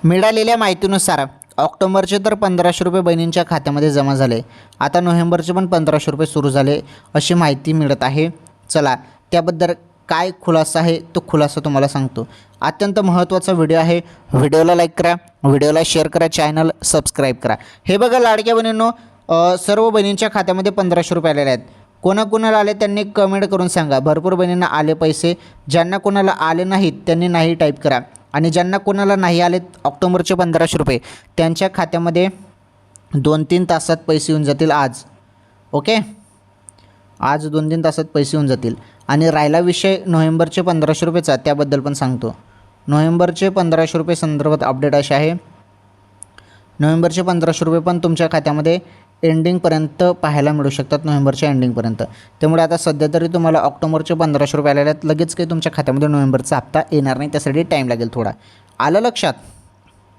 मिळालेल्या माहितीनुसार ऑक्टोबरचे तर 1500 रुपये बहिणींच्या खात्यामध्ये जमा झाले. आता नोव्हेंबरचे पण 1500 रुपये सुरू झाले अशी माहिती मिळत आहे. चला त्याबद्दल काय खुलासा आहे तो खुलासा तुम्हाला सांगतो. अत्यंत महत्त्वाचा व्हिडिओ आहे. व्हिडिओला लाईक करा, व्हिडिओला शेअर करा, चॅनल सबस्क्राईब करा. हे बघा लाडक्या बहिणींनो, सर्व बहिणींच्या खात्यामध्ये 1500 रुपये आलेले आहेत. कोणाकोणाला आले त्यांनी कमेंट करून सांगा. भरपूर बहिणींना आले पैसे. ज्यांना कोणाला आले नाहीत त्यांनी नाही टाईप करा. आणि ज्यांना कोणाला नाही आले ऑक्टोबरचे 1500 रुपये त्यांच्या खात्यामध्ये 2-3 तासात पैसे येऊन जातील आज. ओके, आज 2-3 तासात पैसे येऊन जातील. आणि राहिला विषय नोव्हेंबरचे 1500 रुपयेचा, त्याबद्दल पण सांगतो. नोव्हेंबरचे 1500 रुपये संदर्भात अपडेट असे आहे. नोव्हेंबरचे 1500 रुपये पण तुमच्या खात्यामध्ये एंडिंगपर्यंत पाहायला मिळू शकतात, नोव्हेंबरच्या एंडिंगपर्यंत. त्यामुळे आता सध्या तरी तुम्हाला ऑक्टोबरचे 1500 रुपये आलेले आहेत. लगेच काही तुमच्या खात्यामध्ये नोव्हेंबरचा हप्ता येणार नाही, त्यासाठी टाईम लागेल थोडा. आलं लक्षात?